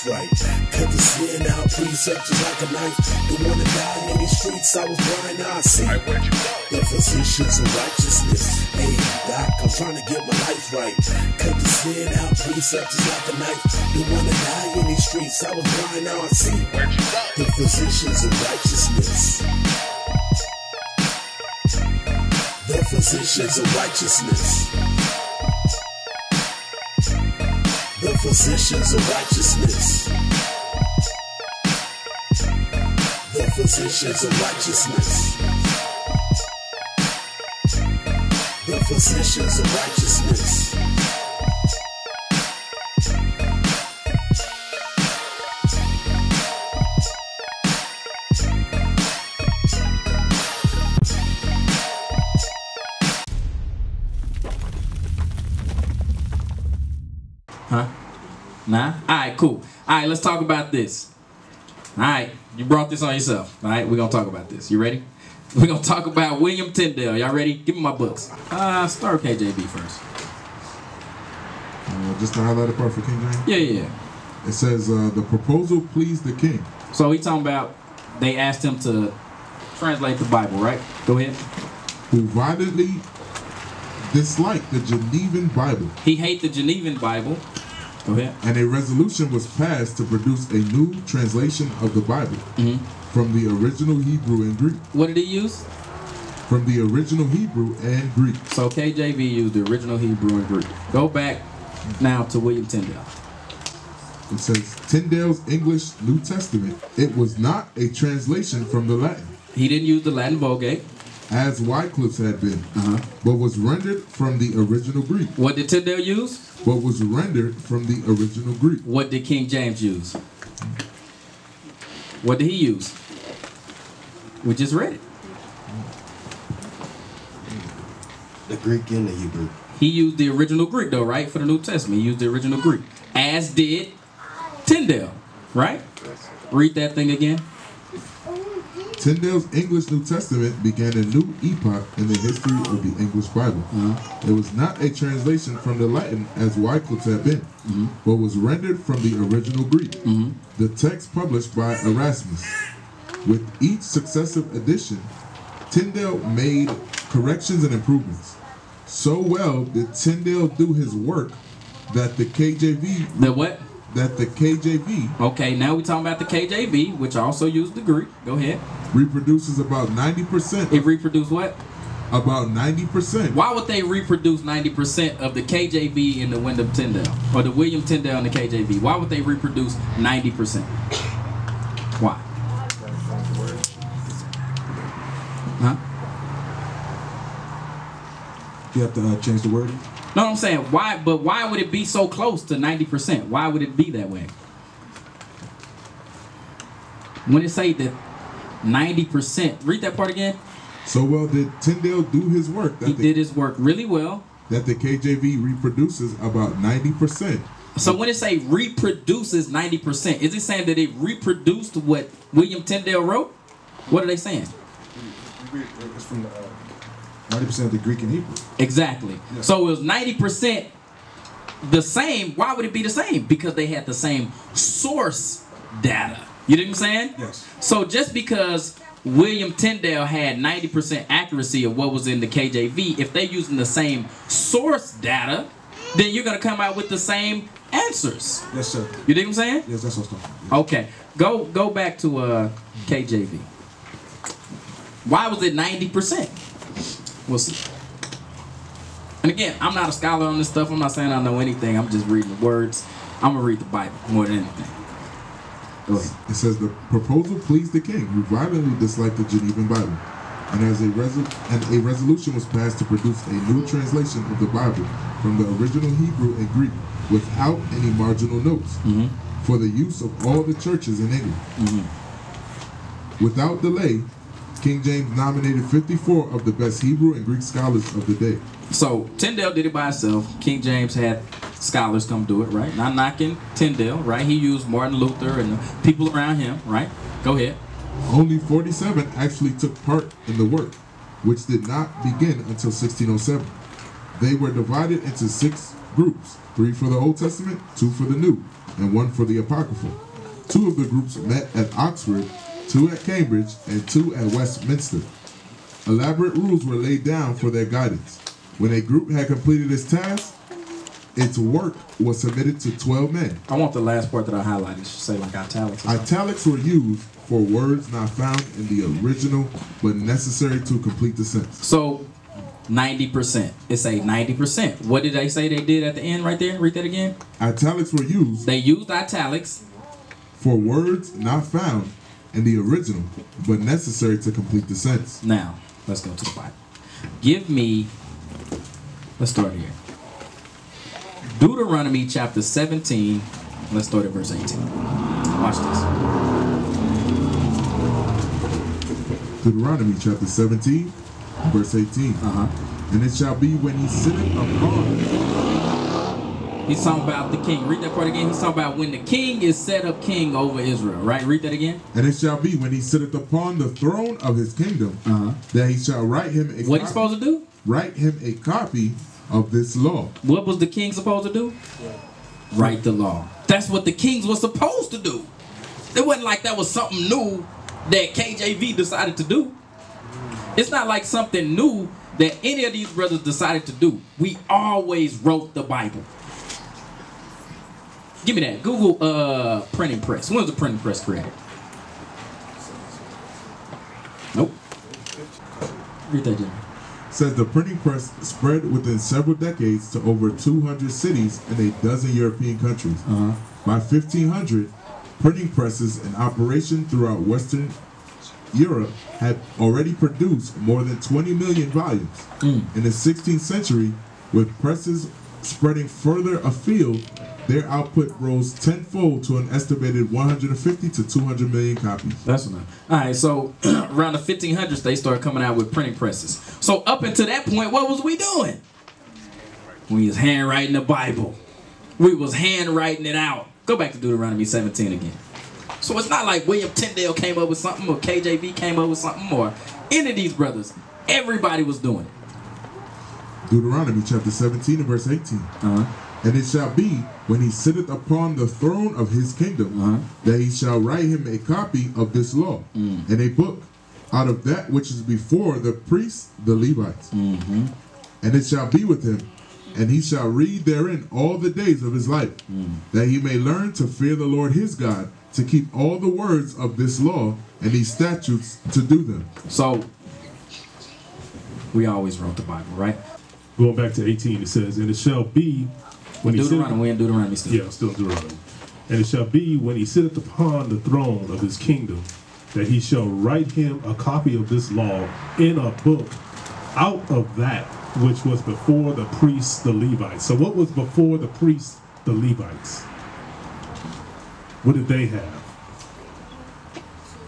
life right. Cut the sin out, precept just like a knife. Don't wanna die in these streets, I was blind, now I see. The physicians of righteousness. Hey, Doc, I'm trying to get my life right. Cut the sin out, precept just like a knife. Don't wanna die in these streets, I was blind, now I see. The physicians of righteousness. The physicians of righteousness. The physicians of righteousness. The physicians of righteousness. The physicians of righteousness. Huh? Nah? Alright, cool. Alright, let's talk about this. Alright, you brought this on yourself. Alright, we're gonna talk about this. You ready? We're gonna talk about William Tyndale. Y'all ready? Give me my books. Start KJV first. Just to highlight the part for King James? Yeah. It says, the proposal pleased the king. So he talking about they asked him to translate the Bible, right? Go ahead. Who violently disliked the Genevan Bible. He hate the Genevan Bible. Go ahead. And a resolution was passed to produce a new translation of the Bible from the original Hebrew and Greek. What did he use? From the original Hebrew and Greek. So KJV used the original Hebrew and Greek. Go back now to William Tyndale. It says, Tyndale's English New Testament. It was not a translation from the Latin. He didn't use the Latin Vulgate. As Wycliffe's had been, but was rendered from the original Greek. What did Tyndale use? But was rendered from the original Greek. What did King James use? What did he use? We just read it. The Greek and the Hebrew. He used the original Greek though, right? For the New Testament, he used the original Greek. As did Tyndale, right? Read that thing again. Tyndale's English New Testament began a new epoch in the history of the English Bible. It was not a translation from the Latin as Wycliffe's had been, but was rendered from the original Greek. The text published by Erasmus. With each successive edition, Tyndale made corrections and improvements. So well did Tyndale do his work that the KJV... The what? That the KJV... Okay, now we're talking about the KJV, which also used the Greek. Go ahead. Reproduces about 90%. It reproduced what? About 90%. Why would they reproduce 90% of the KJV in the William Tyndale? Or the William Tyndale in the KJV? Why would they reproduce 90%? Why? Huh? You have to change the wording? No, I'm saying why, but why would it be so close to 90%? Why would it be that way? When it say that 90%, read that part again. So well did Tyndale do his work. He did his work really well. That the KJV reproduces about 90%. So when it say reproduces 90%, is it saying that it reproduced what William Tyndale wrote? What are they saying? It's from 90% of the Greek and Hebrew. Exactly. Yeah. So it was 90% the same. Why would it be the same? Because they had the same source data. You know what I'm saying? Yes. So just because William Tyndale had 90% accuracy of what was in the KJV, if they're using the same source data, then you're going to come out with the same answers. Yes, sir. You know what I'm saying? Yes, that's what I'm talking about. Okay. Go back to KJV. Why was it 90%? We'll see. And again, I'm not a scholar on this stuff. I'm not saying I know anything. I'm just reading the words. I'm going to read the Bible more than anything. Go ahead. It says the proposal pleased the king, who violently disliked the Genevan Bible. And as a resolution was passed to produce a new translation of the Bible from the original Hebrew and Greek without any marginal notes for the use of all the churches in England. Without delay, King James nominated 54 of the best Hebrew and Greek scholars of the day. So Tyndale did it by himself. King James had scholars come do it, right? Not knocking Tyndale, right? He used Martin Luther and the people around him, right? Go ahead. Only 47 actually took part in the work, which did not begin until 1607. They were divided into 6 groups, 3 for the Old Testament, 2 for the New, and one for the Apocryphal. 2 of the groups met at Oxford, 2 at Cambridge, and 2 at Westminster. Elaborate rules were laid down for their guidance. When a group had completed its task, its work was submitted to 12 men. I want the last part that I highlighted. It should say like italics. Italics were used for words not found in the original, but necessary to complete the sentence. So, 90%. It's a 90%. What did they say they did at the end right there? Read that again. Italics were used. They used italics for words not found in the original, but necessary to complete the sentence. Now, let's go to the Bible. Give me, let's start here. Deuteronomy chapter 17. Let's start at verse 18. Watch this. Deuteronomy chapter 17, verse 18. And it shall be when he sitteth upon. He's talking about the king. Read that part again. He's talking about when the king is set up king over Israel. Right? Read that again. And it shall be when he sitteth upon the throne of his kingdom, that he shall write him a what he's supposed to do? Write him a copy of this law. What was the king supposed to do? Write the law. That's what the kings were supposed to do. It wasn't like that was something new that KJV decided to do. It's not like something new that any of these brothers decided to do. We always wrote the Bible. Give me that. Google printing press. When was the printing press created? Nope. Read that, Jimmy. Says the printing press spread within several decades to over 200 cities in a dozen European countries. By 1500, printing presses in operation throughout Western Europe had already produced more than 20 million volumes. In the 16th century, with presses spreading further afield, their output rose tenfold to an estimated 150 to 200 million copies. That's enough. All right, so around the 1500s, they started coming out with printing presses. So up until that point, what was we doing? We was handwriting the Bible. We was handwriting it out. Go back to Deuteronomy 17 again. So it's not like William Tyndale came up with something or KJV came up with something or any of these brothers. Everybody was doing it. Deuteronomy chapter 17 and verse 18. And it shall be when he sitteth upon the throne of his kingdom, that he shall write him a copy of this law in a book out of that which is before the priests, the Levites. And it shall be with him, and he shall read therein all the days of his life, that he may learn to fear the Lord his God, to keep all the words of this law and these statutes to do them. So we always wrote the Bible, right? Going back to 18, it says, and it shall be when he sitteth, we in Deuteronomy still. Yeah, still Deuteronomy. And it shall be when he sitteth upon the throne of his kingdom, that he shall write him a copy of this law in a book out of that which was before the priests, the Levites. So what was before the priests, the Levites? What did they have?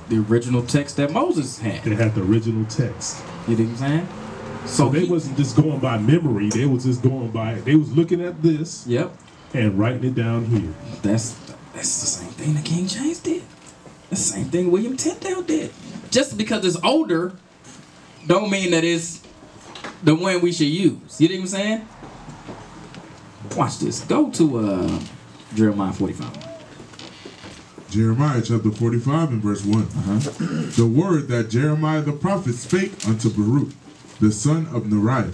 The original text that Moses had. They had the original text. You know what I'm saying? So they wasn't just going by memory. They was just going by, they was looking at this and writing it down here. That's the same thing that King James did. The same thing William Tyndale did. Just because it's older don't mean that it's the one we should use. You know what I'm saying? Watch this. Go to Jeremiah 45. Jeremiah chapter 45 and verse 1. The word that Jeremiah the prophet spake unto Baruch, the son of Neriah,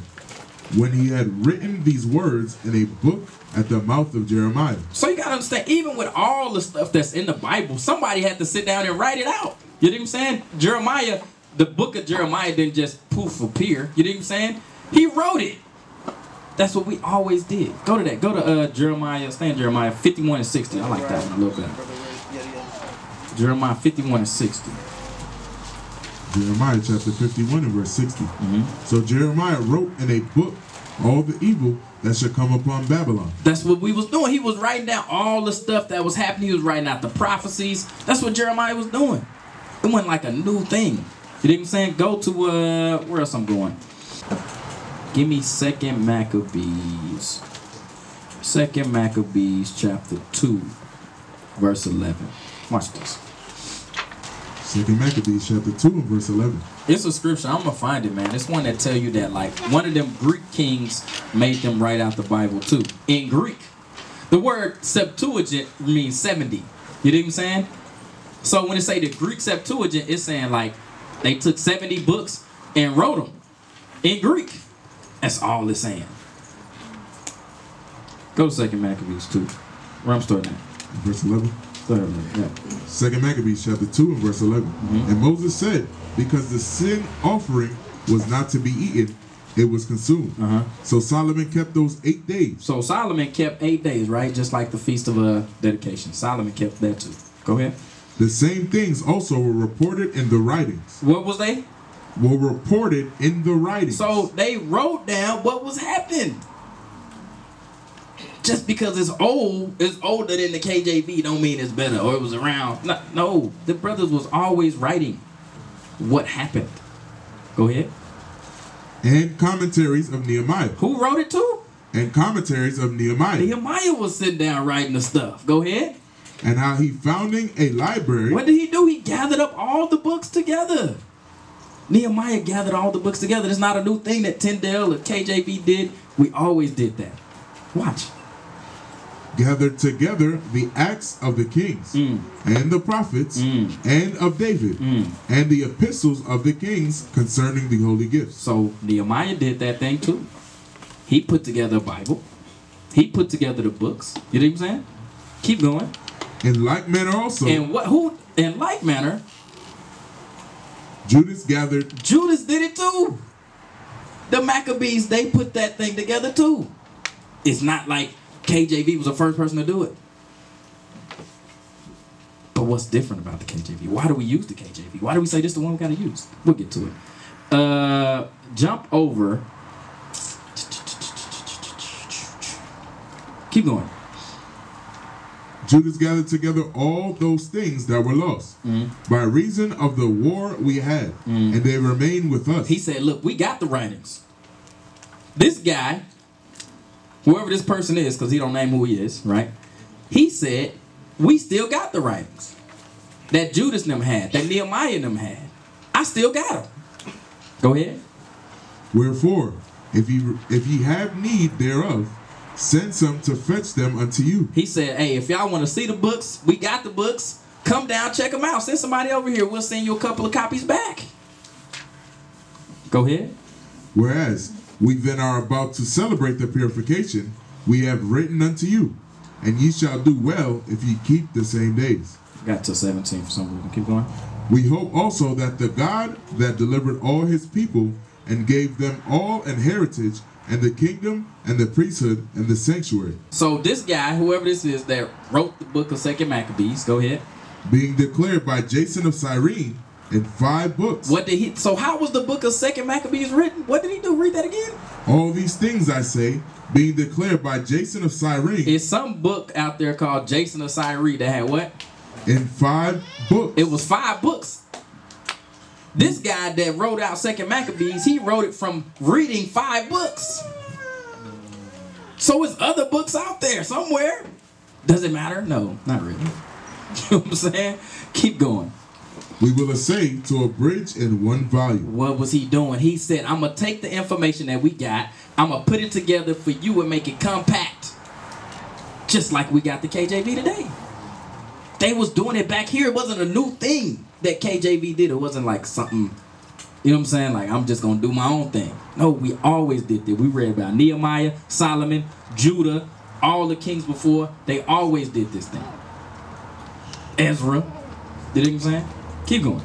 when he had written these words in a book at the mouth of Jeremiah. So you gotta understand, even with all the stuff that's in the Bible, somebody had to sit down and write it out. You know what I'm saying? Jeremiah, the book of Jeremiah didn't just poof appear. You know what I'm saying? He wrote it. That's what we always did. Go to that. Go to Jeremiah, stay in Jeremiah 51 and 60. I like that one a little bit. Jeremiah 51 and 60. Jeremiah chapter 51 and verse 60. So Jeremiah wrote in a book all the evil that should come upon Babylon. That's what we was doing. He was writing down all the stuff that was happening. He was writing out the prophecies. That's what Jeremiah was doing. It wasn't like a new thing. You know what I'm saying? Go to, where else I'm going? Give me 2 Maccabees. 2 Maccabees chapter 2, verse 11. Watch this. 2 Maccabees chapter 2 and verse 11. It's a scripture. I'm going to find it, man. It's one that tell you that, like, one of them Greek kings made them write out the Bible, too. In Greek. The word Septuagint means 70. You know what I'm saying? So when it say the Greek Septuagint, it's saying like they took 70 books and wrote them in Greek. That's all it's saying. Go to 2 Maccabees 2. Where I'm starting at. Verse 11. Yeah. 2 Maccabees chapter 2 and verse 11. And Moses said, because the sin offering was not to be eaten, it was consumed. So Solomon kept those 8 days. So Solomon kept 8 days, right? Just like the Feast of Dedication. Solomon kept that too. Go ahead. The same things also were reported in the writings. What was they? Were reported in the writings. So they wrote down what was happening. Just because it's older than the KJV don't mean it's better or it was around. No, the brothers was always writing what happened. Go ahead. And commentaries of Nehemiah. Who wrote it too? And commentaries of Nehemiah. Nehemiah was sitting down writing the stuff. Go ahead. And how he founding a library. What did he do? He gathered up all the books together. Nehemiah gathered all the books together. It's not a new thing that Tyndale or KJV did. We always did that. Watch. Gathered together the acts of the kings and the prophets and of David and the epistles of the kings concerning the holy gifts. So Nehemiah did that thing too. He put together a Bible. He put together the books. You know what I'm saying? Keep going. In like manner also. And in like manner, Judas gathered. Judas did it too. The Maccabees, they put that thing together too. It's not like KJV was the first person to do it. But what's different about the KJV? Why do we use the KJV? Why do we say this is the one we gotta use? We'll get to it. Jump over. Keep going. Judas gathered together all those things that were lost by reason of the war we had, and they remain with us. He said, look, we got the writings. This guy, whoever this person is, because he don't name who he is, right? He said, we still got the writings that Judas and them had, that Nehemiah and them had. I still got them. Go ahead. Wherefore, if ye have need thereof, send some to fetch them unto you. He said, hey, if y'all want to see the books, we got the books. Come down, check them out. Send somebody over here. We'll send you a couple of copies back. Go ahead. Whereas we then are about to celebrate the purification, we have written unto you, and ye shall do well if ye keep the same days. Got to 17 for some reason. Keep going. We hope also that the God that delivered all his people and gave them all an heritage and the kingdom and the priesthood and the sanctuary. So this guy, whoever this is that wrote the book of 2 Maccabees, go ahead. Being declared by Jason of Cyrene in 5 books. What did he? So how was the book of 2 Maccabees written? What did he do? Read that again. All these things I say, being declared by Jason of Cyrene. It's some book out there called Jason of Cyrene that had what? In 5 books. It was 5 books. This guy that wrote out 2 Maccabees, he wrote it from reading 5 books. So it's other books out there somewhere. Does it matter? No, not really. You know what I'm saying? Keep going. We will essay to abridge in 1 volume. What was he doing? He said, I'm going to take the information that we got, I'm going to put it together for you and make it compact. Just like we got the KJV today. They was doing it back here. It wasn't a new thing that KJV did. It wasn't like something, you know what I'm saying? Like, I'm just going to do my own thing. No, we always did that. We read about Nehemiah, Solomon, Judah, all the kings before. They always did this thing. Ezra. You know what I'm saying? Keep going.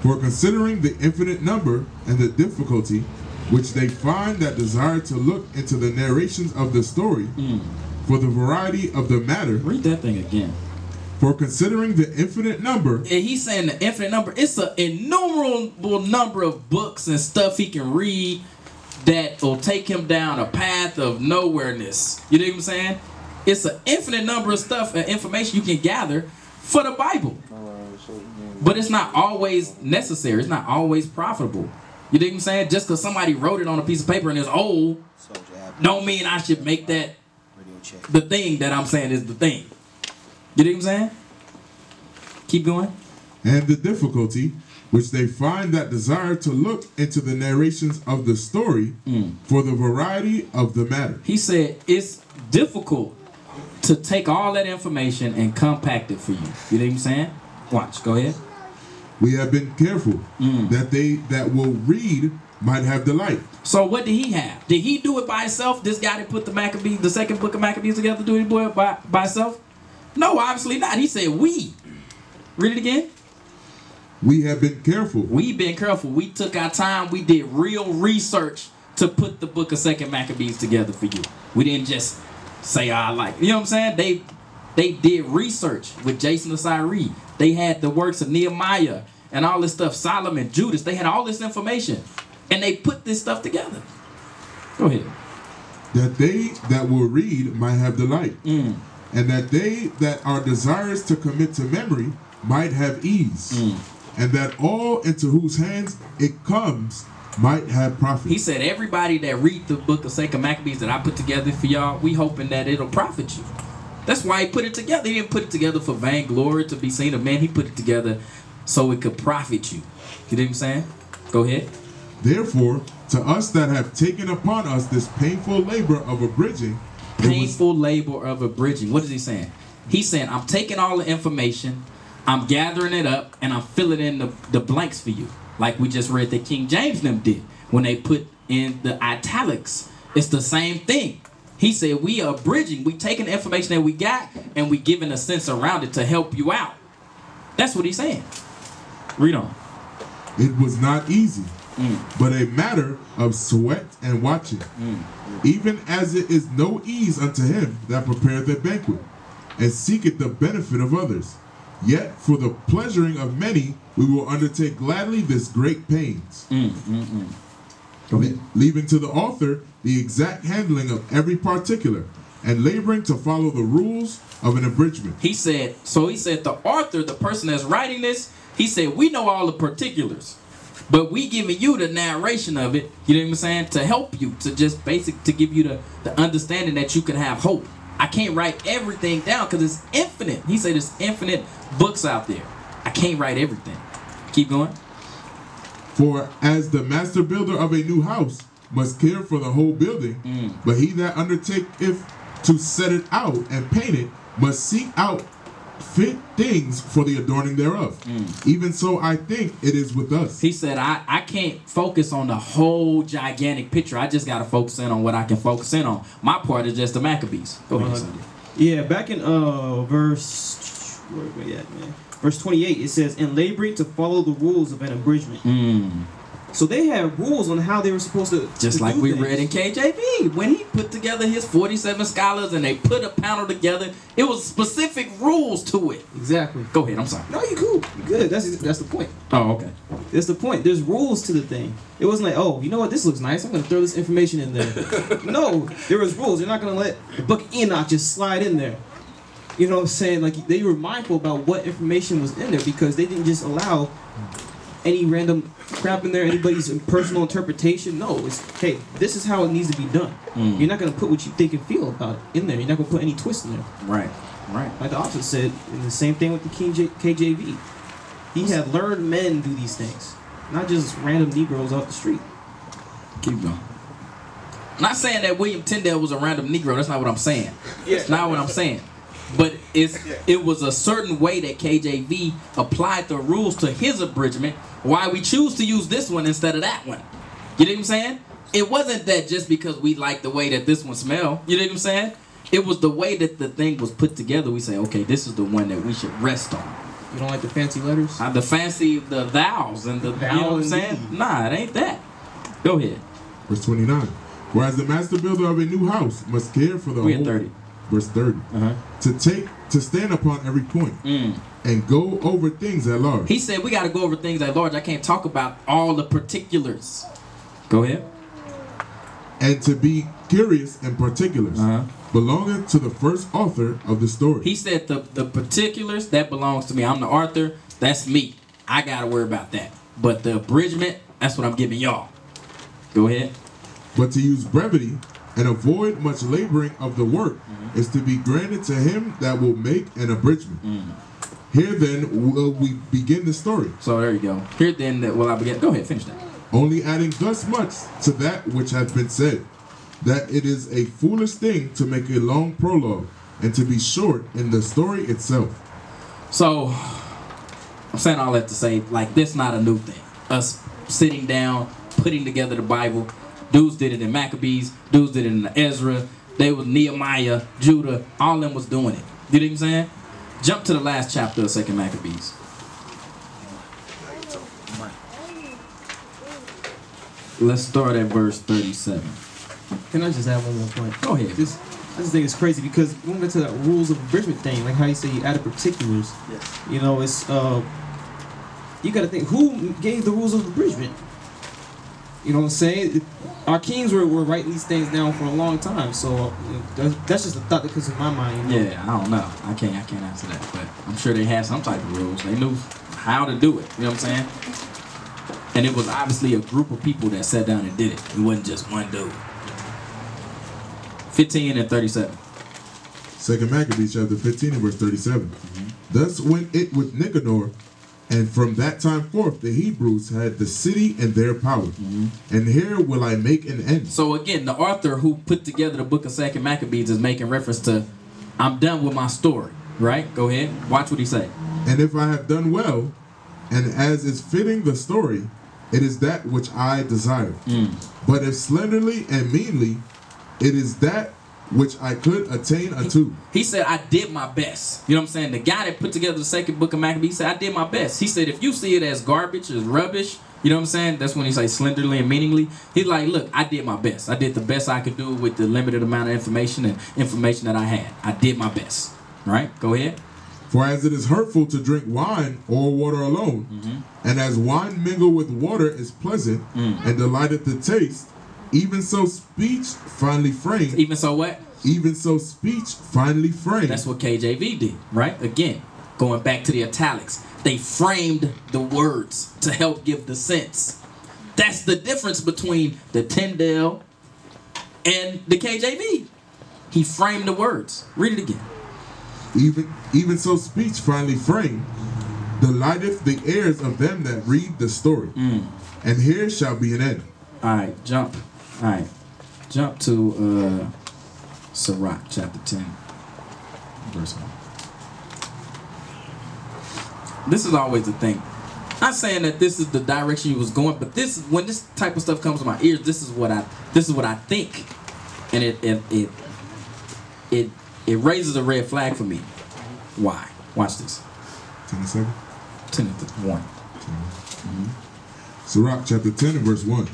For considering the infinite number and the difficulty which they find that desire to look into the narrations of the story, for the variety of the matter. Read that thing again. For considering the infinite number. And he's saying the infinite number. It's an innumerable number of books and stuff he can read that will take him down a path of nowhereness. You know what I'm saying? It's an infinite number of stuff and information you can gather for the Bible. But it's not always necessary. It's not always profitable. You know what I'm saying? Just because somebody wrote it on a piece of paper and it's old, don't mean I should make that the thing that I'm saying is the thing. You know what I'm saying? Keep going. And the difficulty which they find that desire to look into the narrations of the story for the variety of the matter. He said it's difficult to take all that information and compact it for you. You know what I'm saying? Watch, go ahead. We have been careful that they that will read might have delight. So what did he have? Did he do it by himself? This guy that put the second book of Maccabees together, do it by himself? No, obviously not. He said we. Read it again. We have been careful. We've been careful. We took our time. We did real research to put the book of Second Maccabees together for you. We didn't just say I like. You know what I'm saying? They did research with Jason Asiri. They had the works of Nehemiah and all this stuff. Solomon, Judas. They had all this information, and they put this stuff together. Go ahead. That they that will read might have delight, and that they that are desirous to commit to memory might have ease. And that all into whose hands it comes might have profit. He said, everybody that read the book of Second Maccabees that I put together for y'all, we hoping that it'll profit you. That's why he put it together. He didn't put it together for vainglory to be seen of men. He put it together so it could profit you. You know what I'm saying? Go ahead. Therefore, to us that have taken upon us this painful labor of abridging. Painful labor of abridging. What is he saying? He's saying, I'm taking all the information, I'm gathering it up, and I'm filling in the blanks for you. Like we just read that King James them did when they put in the italics. It's the same thing. He said we are abridging. We taking the information that we got and we giving a sense around it to help you out. That's what he's saying. Read on. It was not easy, but a matter of sweat and watching. Even as it is no ease unto him that prepareth a banquet, and seeketh the benefit of others. Yet for the pleasuring of many, we will undertake gladly this great pains. Leaving to the author the exact handling of every particular, and laboring to follow the rules of an abridgment. He said, the author, the person that's writing this, he said, we know all the particulars, but we giving you the narration of it, you know what I'm saying, to help you, to just to give you the understanding that you can have hope. I can't write everything down because it's infinite. He said there's infinite books out there. I can't write everything. Keep going. For as the master builder of a new house must care for the whole building, but he that undertaketh to set it out and paint it must seek out fit things for the adorning thereof. Even so I think it is with us. He said I can't focus on the whole gigantic picture. I just got to focus in on what I can focus in on. My part is just the Maccabees. Go ahead, Sunday. Yeah, back in verse, where are we at, man? Verse 28, it says, and laboring to follow the rules of an abridgment. So they had rules on how they were supposed to just to like do we things. read in KJV. When he put together his 47 scholars and they put a panel together, it was specific rules to it. Exactly. Go ahead, I'm sorry. No, you cool. You good. That's the point. Oh, okay. That's the point. There's rules to the thing. It wasn't like, oh, you know what, this looks nice, I'm going to throw this information in there. No, there was rules. You're not going to let the book of Enoch just slide in there. You know what I'm saying? Like, they were mindful about what information was in there because they didn't just allow any random crap in there, anybody's personal interpretation. No, it's, hey, this is how it needs to be done. You're not going to put what you think and feel about it in there. You're not going to put any twist in there. Right. Like the author said, and the same thing with the KJV. He had learned men do these things, not just random Negroes off the street. Keep going. I'm not saying that William Tyndale was a random Negro. That's not what I'm saying. That's not what I'm saying. But it was a certain way that KJV applied the rules to his abridgment. Why we choose to use this one instead of that one. You know what I'm saying? It wasn't that just because we like the way that this one smelled. You know what I'm saying? It was the way that the thing was put together. We say, okay, this is the one that we should rest on. You don't like the fancy letters? The fancy, the thous and the, you know what I'm saying? Nah, it ain't that. Go ahead. Verse 29. Whereas the master builder of a new house must care for the We whole. at 30. Verse 30. To stand upon every point and go over things at large. He said we got to go over things at large. I can't talk about all the particulars. Go ahead. And to be curious in particulars, belonging to the first author of the story. He said the particulars, that belongs to me. I'm the author. That's me. I got to worry about that. But the abridgment, that's what I'm giving y'all. Go ahead. But to use brevity and avoid much laboring of the work is to be granted to him that will make an abridgment. Here then will we begin the story. So there you go. Here then that will I begin. Go ahead, finish that. Only adding thus much to that which hath been said, that it is a foolish thing to make a long prologue, and to be short in the story itself. So, I'm saying all that to say, like, this not a new thing. Us sitting down, putting together the Bible. Dudes did it in Maccabees. Dudes did it in Ezra. They was Nehemiah, Judah. All of them was doing it. You know what I'm saying? Jump to the last chapter of 2 Maccabees. Let's start at verse 37. Can I just add one more point? Go ahead. I just think it's crazy because going back to that rules of abridgment thing, like how you say you added particulars. Yes. You know, it's you got to think who gave the rules of abridgment. You know what I'm saying? Our kings were writing these things down for a long time, so that's just a thought that comes in my mind. You know? Yeah, I don't know. I can't answer that, but I'm sure they had some type of rules. They knew how to do it. You know what I'm saying? And it was obviously a group of people that sat down and did it. It wasn't just one dude. 15 and 37. 2 Maccabees chapter 15 and verse 37. Thus went it with Nicanor, and from that time forth the Hebrews had the city in their power. And here will I make an end. So again, the author who put together the book of 2 Maccabees is making reference to, I'm done with my story. Right? Go ahead. Watch what he say. And if I have done well, and as is fitting the story, it is that which I desire. But if slenderly and meanly, it is that which I could attain unto. He said, I did my best. You know what I'm saying? The guy that put together the second book of Maccabees said, I did my best. He said, if you see it as garbage, as rubbish, you know what I'm saying? That's when he say slenderly and meaningly. He's like, look, I did my best. I did the best I could do with the limited amount of information and information that I had. I did my best. Right? Go ahead. For as it is hurtful to drink wine or water alone, and as wine mingled with water is pleasant and delighteth the taste, even so speech finely framed. Even so what? Even so speech finely framed. That's what KJV did, right? Again, going back to the italics. They framed the words to help give the sense. That's the difference between the Tyndale and the KJV. He framed the words. Read it again. Even so speech finely framed, delighteth the ears of them that read the story. And here shall be an end. Alright, jump. Alright. Jump to Sirach chapter 10. Verse 1. This is always the thing. Not saying that this is the direction you was going, but this is when this type of stuff comes to my ears, this is what I think. And it raises a red flag for me. Why? Watch this. 10 and 7? 10 and 1. Sirach chapter 10 and verse 1.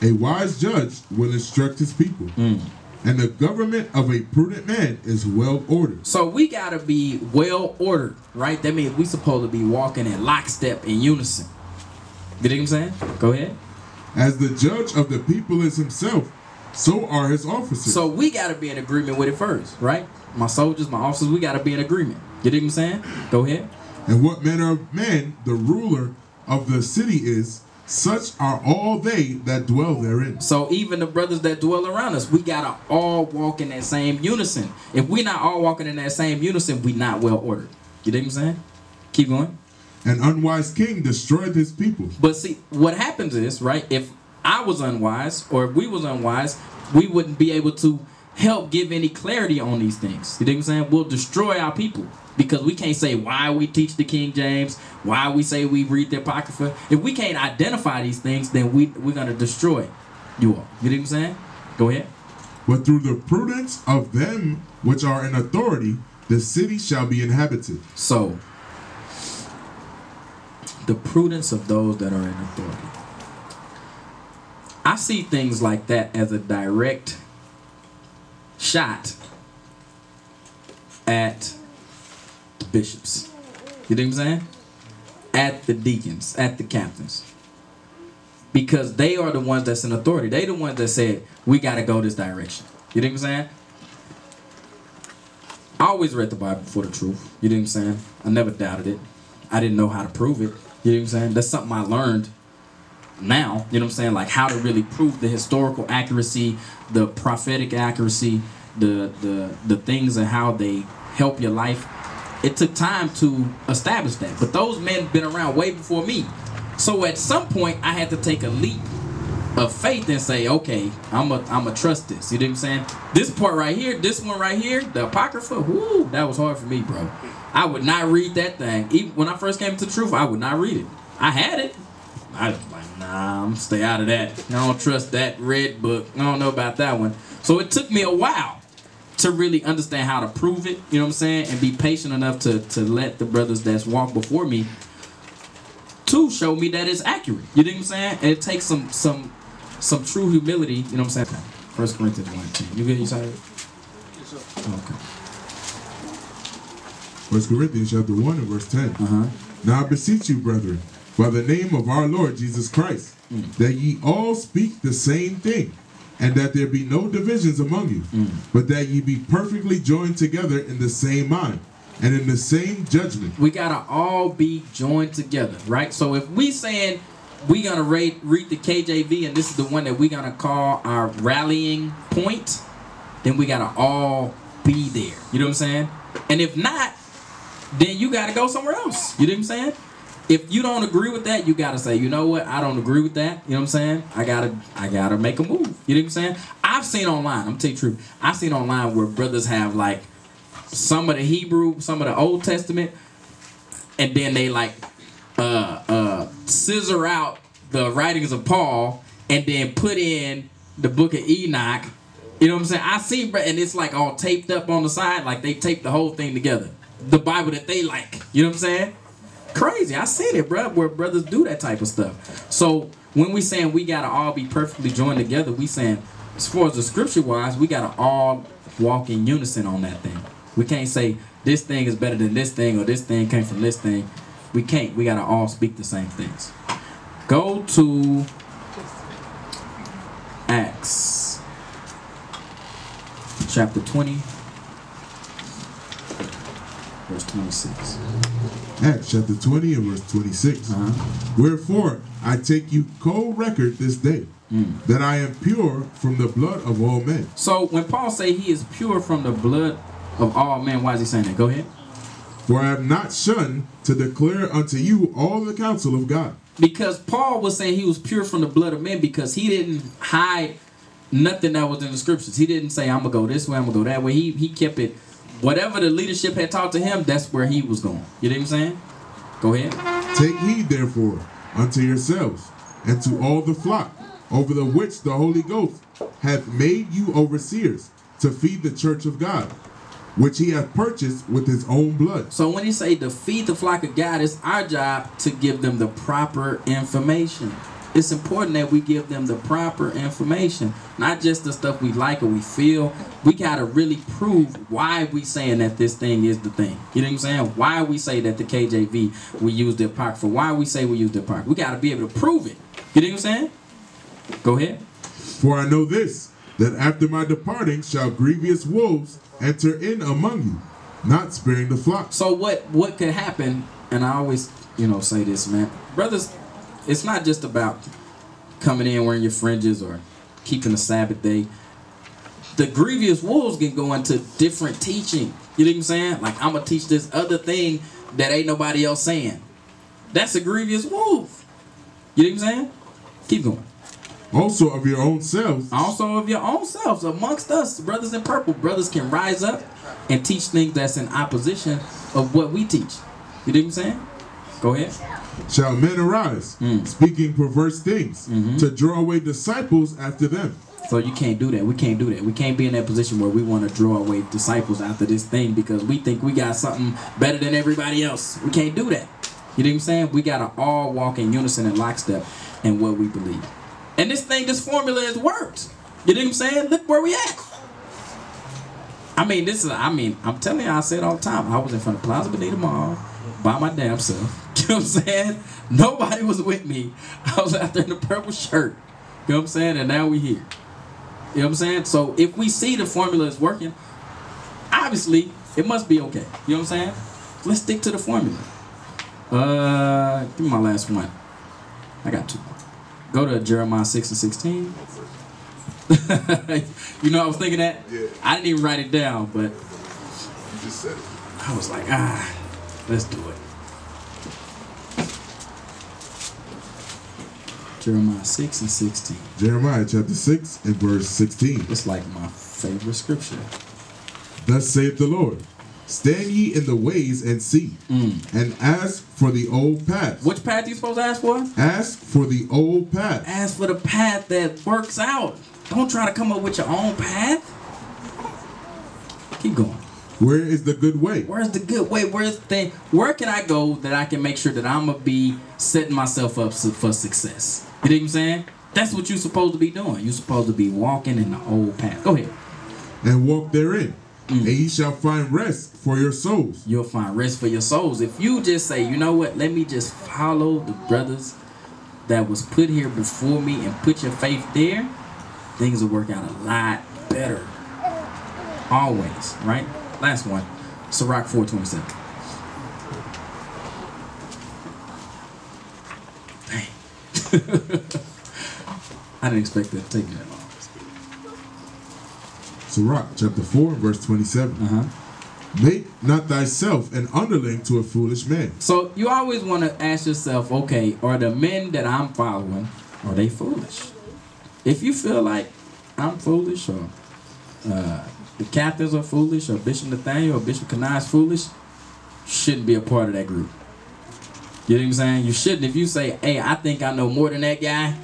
A wise judge will instruct his people, and the government of a prudent man is well ordered. So we gotta be well ordered, right? That means we supposed to be walking in lockstep in unison. You know what I'm saying? Go ahead. As the judge of the people is himself, so are his officers. So we gotta be in agreement with it first, right? My soldiers, my officers, we gotta be in agreement. You know what I'm saying? Go ahead. And what manner of man the ruler of the city is, such are all they that dwell therein. So even the brothers that dwell around us, we gotta all walk in that same unison. If we not all walking in that same unison, we not well ordered. You know what I'm saying? Keep going. An unwise king destroyed his people. But see, what happens is, right, if I was unwise, or if we was unwise, we wouldn't be able to help give any clarity on these things. You know what I'm saying? We'll destroy our people. Because we can't say why we teach the King James, why we say we read the Apocrypha. If we can't identify these things, then we're going to destroy you all. You know what I'm saying? Go ahead. But through the prudence of them which are in authority, the city shall be inhabited. So, the prudence of those that are in authority. I see things like that as a direct shot at the bishops. You know what I'm saying? At the deacons, at the captains. Because they are the ones that's in authority. They the ones that said, we got to go this direction. You know what I'm saying? I always read the Bible for the truth. You know what I'm saying? I never doubted it. I didn't know how to prove it. You know what I'm saying? That's something I learned now. You know what I'm saying? Like how to really prove the historical accuracy, the prophetic accuracy, the things and how they help your life. it took time to establish that. But those men been around way before me. So at some point, I had to take a leap of faith and say, okay, I'm a trust this. You know what I'm saying? This part right here, this one right here, the Apocrypha, whoo, that was hard for me, bro. I would not read that thing. Even when I first came to the truth, I would not read it. I had it. I was like, nah, I'm gonna stay out of that. I don't trust that red book. I don't know about that one. So it took me a while to really understand how to prove it, you know what I'm saying, and be patient enough to let the brothers that's walked before me to show me that it's accurate. You know what I'm saying? And it takes some true humility, you know what I'm saying? 1 Corinthians 1:10. You good, Isaiah? Yes, sir. Okay. 1 Corinthians chapter 1 and verse 10. Now I beseech you, brethren, by the name of our Lord Jesus Christ, that ye all speak the same thing, and that there be no divisions among you, but that ye be perfectly joined together in the same mind, and in the same judgment. We gotta all be joined together, right? So if we saying we gonna read the KJV, and this is the one that we gonna call our rallying point, then we gotta all be there. You know what I'm saying? And if not, then you gotta go somewhere else. You know what I'm saying? If you don't agree with that, you gotta say, you know what, I don't agree with that. You know what I'm saying? I gotta make a move. You know what I'm saying? I've seen online, I'm gonna tell you the truth, I've seen online where brothers have like some of the Hebrew, some of the Old Testament, and then they like scissor out the writings of Paul and then put in the book of Enoch. You know what I'm saying? I see, and it's like all taped up on the side, like they taped the whole thing together. The Bible that they like. You know what I'm saying? Crazy. I seen it, bro, where brothers do that type of stuff. So when we saying we gotta all be perfectly joined together, we saying as far as the scripture wise, we gotta all walk in unison on that thing. We can't say this thing is better than this thing or this thing came from this thing. We can't. We gotta all speak the same things. Go to Acts chapter 20, verse 26. Acts chapter 20 and verse 26. Wherefore I take you co-record this day, that I am pure from the blood of all men. So when Paul say he is pure from the blood of all men, why is he saying that? Go ahead. For I have not shunned to declare unto you all the counsel of God. Because Paul was saying he was pure from the blood of men because he didn't hide nothing that was in the scriptures. He didn't say, I'm going to go this way, I'm going to go that way. He kept it. Whatever the leadership had taught to him, that's where he was going. You know what I'm saying? Go ahead. Take heed, therefore, unto yourselves, and to all the flock, over the which the Holy Ghost hath made you overseers, to feed the church of God, which he hath purchased with his own blood. So when he say to feed the flock of God, it's our job to give them the proper information. It's important that we give them the proper information, not just the stuff we like or we feel. We gotta really prove why we saying that this thing is the thing. You know what I'm saying? Why we say that the KJV, we use the Apocrypha. Why we say we use the Apocrypha. We gotta be able to prove it. You know what I'm saying? Go ahead. For I know this, that after my departing shall grievous wolves enter in among you, not sparing the flock. So what could happen, and I always, say this, man. Brothers, it's not just about coming in wearing your fringes or keeping the Sabbath day. The grievous wolves can go into different teaching. You know what I'm saying? Like, I'm going to teach this other thing that ain't nobody else saying. That's a grievous wolf. You know what I'm saying? Keep going. Also of your own selves. Also of your own selves. Amongst us, brothers in purple, brothers can rise up and teach things that's in opposition of what we teach. You know what I'm saying? Go ahead. Shall men arise, speaking perverse things, to draw away disciples after them. So you can't do that. We can't do that. We can't be in that position where we want to draw away disciples after this thing because we think we got something better than everybody else. We can't do that. You know what I'm saying? We got to all walk in unison and lockstep in what we believe. And this formula has worked. You know what I'm saying? Look where we at. I'm telling you, I say it all the time. I was in front of Plaza Bonita Mall by my damn self. You know what I'm saying? Nobody was with me. I was out there in the purple shirt. You know what I'm saying? And now we here. You know what I'm saying? So if we see the formula is working, obviously it must be okay. You know what I'm saying? Let's stick to the formula. Give me my last one. I got two. Go to Jeremiah 6 and 16. I was thinking that? Yeah. I didn't even write it down, but You just said it. I was like, let's do it. Jeremiah 6 and 16. Jeremiah chapter 6 and verse 16. It's like my favorite scripture. Thus saith the Lord, stand ye in the ways and see, and ask for the old path. Which path you supposed to ask for? Ask for the old path. Ask for the path that works out. Don't try to come up with your own path. Keep going. Where is the good way? Where's the good way? Where's the thing? Where can I go that I can make sure that I'm going to be setting myself up for success? You know what I'm saying? That's what you're supposed to be doing. You're supposed to be walking in the old path. Go ahead. And walk therein, and ye shall find rest for your souls. You'll find rest for your souls. If you just say, you know what, let me just follow the brothers that was put here before me and put your faith there, things will work out a lot better. Always, right? Last one. Sirach 4:27. Dang. I didn't expect that to take me that long. Sirach chapter 4 and verse 27. Make not thyself an underling to a foolish man. So you always want to ask yourself, okay, are the men that I'm following, are they foolish? If you feel like I'm foolish, or the captains are foolish, or Bishop Nathaniel or Bishop Kanai is foolish, shouldn't be a part of that group. You know what I'm saying? You shouldn't. If you say, hey, I think I know more than that guy,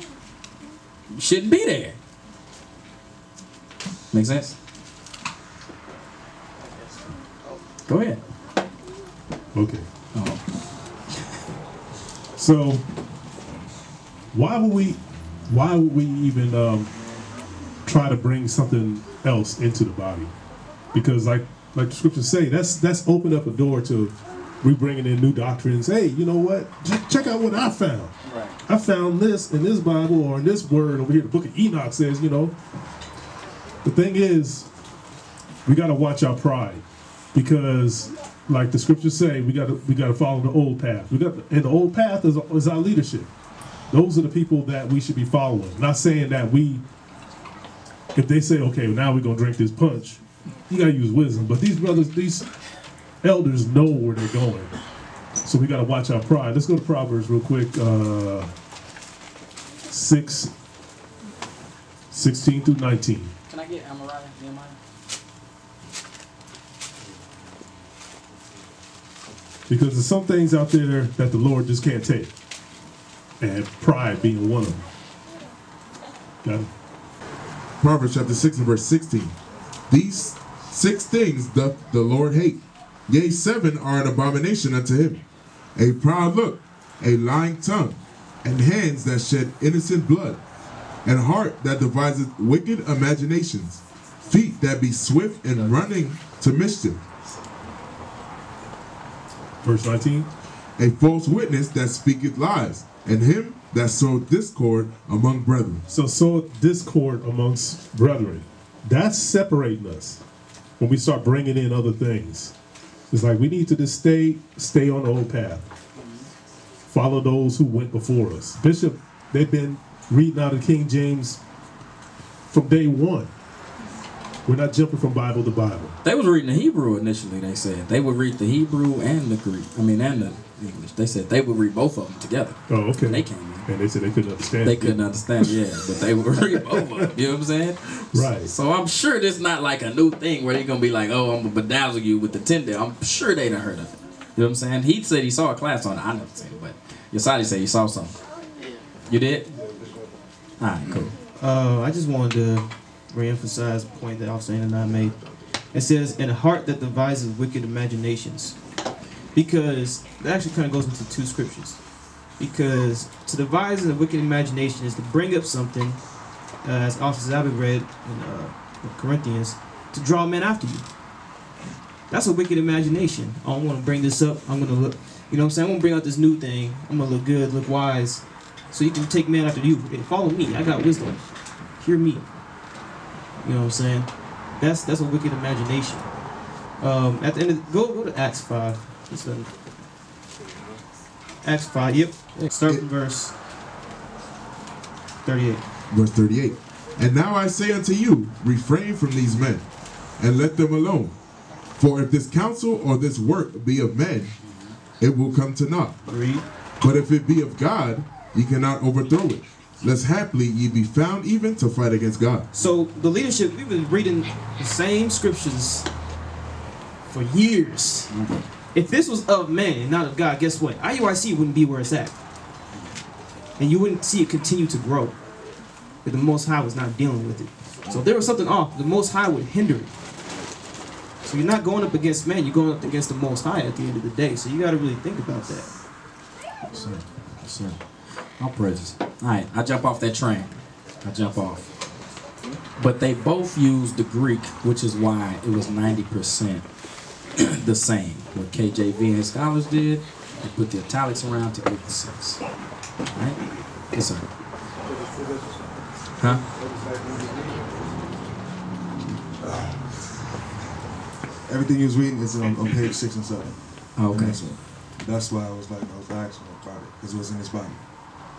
you shouldn't be there. Make sense? Go ahead. Okay. Oh. So why would we even try to bring something else into the body? Because like the scriptures say, that's opened up a door to we bringing in new doctrines. Hey, you know what? Check out what I found. Right. I found this in this Bible or in this word over here. The book of Enoch says, you know. The thing is, we got to watch our pride, because, like the scriptures say, we got to follow the old path. And the old path is our leadership. Those are the people that we should be following. Not saying that if they say, okay, now we're gonna drink this punch, you gotta use wisdom. But these brothers, these elders know where they're going, so we gotta watch our pride. Let's go to Proverbs real quick. 6:16 through 19. Can I get Amariah, Nehemiah? Because there's some things out there that the Lord just can't take, and pride being one of them. Got it? Proverbs chapter 6 and verse 16. These 6 things doth the Lord hate. Yea, 7 are an abomination unto him. A proud look, a lying tongue, and hands that shed innocent blood, and heart that deviseth wicked imaginations, feet that be swift in running to mischief. Verse 19. A false witness that speaketh lies, and him that soweth discord among brethren. So discord amongst brethren. That's separating us when we start bringing in other things. It's like we need to just stay on the old path. Follow those who went before us. Bishop, they've been reading out of King James from day one. We're not jumping from Bible to Bible. They was reading the Hebrew initially, they said. They would read the Hebrew and the Greek. And the English. They said they would read both of them together. Oh, okay. When they came in. And they said they couldn't understand. They couldn't understand, yeah. But they would read both of them. You know what I'm saying? Right. So I'm sure this not like a new thing where they're going to be like, oh, I'm going to bedazzle you with the Tyndale. I'm sure they done heard of it. You know what I'm saying? He said he saw a class on it. I never seen it, but Yasadi said he saw something. You did? All right, cool. I just wanted to re-emphasize a point that Officer and I made. It says, in a heart that devises wicked imaginations. Because that actually kind of goes into 2 scriptures. Because to devise a wicked imagination is to bring up something, as Officer Zabud read in Corinthians, to draw men after you. That's a wicked imagination. I don't want to bring this up. I'm going to look, you know what I'm saying? I'm going to bring out this new thing. I'm going to look good, look wise, so you can take men after you. Hey, follow me. I got wisdom. Hear me. You know what I'm saying? That's a wicked imagination. At the end of go to Acts 5. Acts 5. Yep. Start from verse 38. Verse 38. And now I say unto you, refrain from these men, and let them alone. For if this counsel or this work be of men, it will come to naught. Read. But if it be of God, ye cannot overthrow it, lest haply ye be found even to fight against God. So the leadership, we've been reading the same scriptures for years. If this was of man and not of God, guess what? IUIC wouldn't be where it's at. And you wouldn't see it continue to grow if the Most High was not dealing with it. So if there was something off, the Most High would hinder it. So you're not going up against man, you're going up against the Most High at the end of the day. So you got to really think about that. Yes, sir. Yes, sir. All praises. All right, I jump off that train. I jump off. But they both used the Greek, which is why it was 90% the same. What KJV and his scholars did, they put the italics around to get the sense. All right? Yes, sir. Huh? Everything you was reading is on page 6 and 7. Okay. That's why I was asking about it, because it was in his Bible.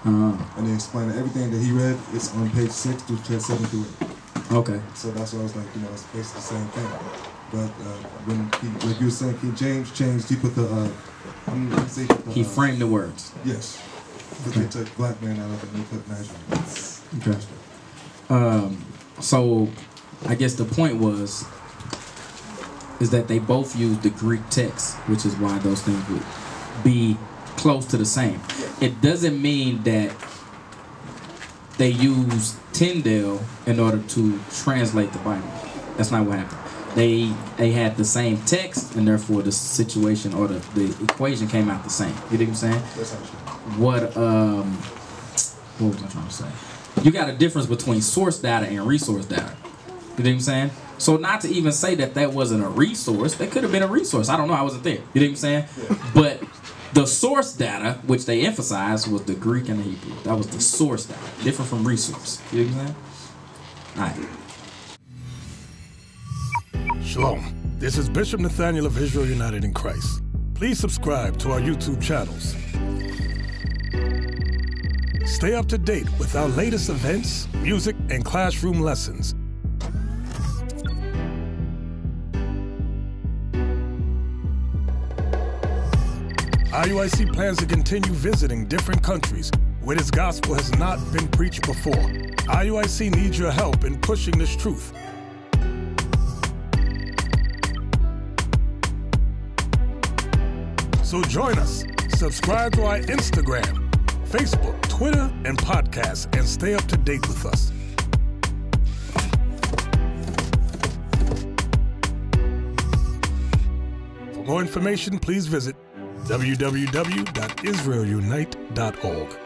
And they explained that everything that he read is on page 6 through 7 through 8. Okay. So that's why I was like, it's basically the same thing. But when like you were saying, King James changed, he put the, he framed the words. Yes. But they took black man out of it and they put national. Okay. So I guess the point is that they both used the Greek text, which is why those things would be close to the same. It doesn't mean that they use Tyndale in order to translate the Bible. That's not what happened. They had the same text, and therefore the situation or the equation came out the same. You know what I'm saying? What was I trying to say? You got a difference between source data and resource data. You know what I'm saying? So not to even say that wasn't a resource, that could have been a resource. I don't know, I wasn't there. You know what I'm saying? Yeah. But the source data, which they emphasized, was the Greek and the Hebrew. That was the source data, different from resource. You know what I'm saying? All right. Shalom. This is Bishop Nathaniel of Israel United in Christ. Please subscribe to our YouTube channels. Stay up to date with our latest events, music, and classroom lessons. IUIC plans to continue visiting different countries where this gospel has not been preached before. IUIC needs your help in pushing this truth. So join us. Subscribe to our Instagram, Facebook, Twitter, and podcasts, and stay up to date with us. For more information, please visit www.israelunite.org.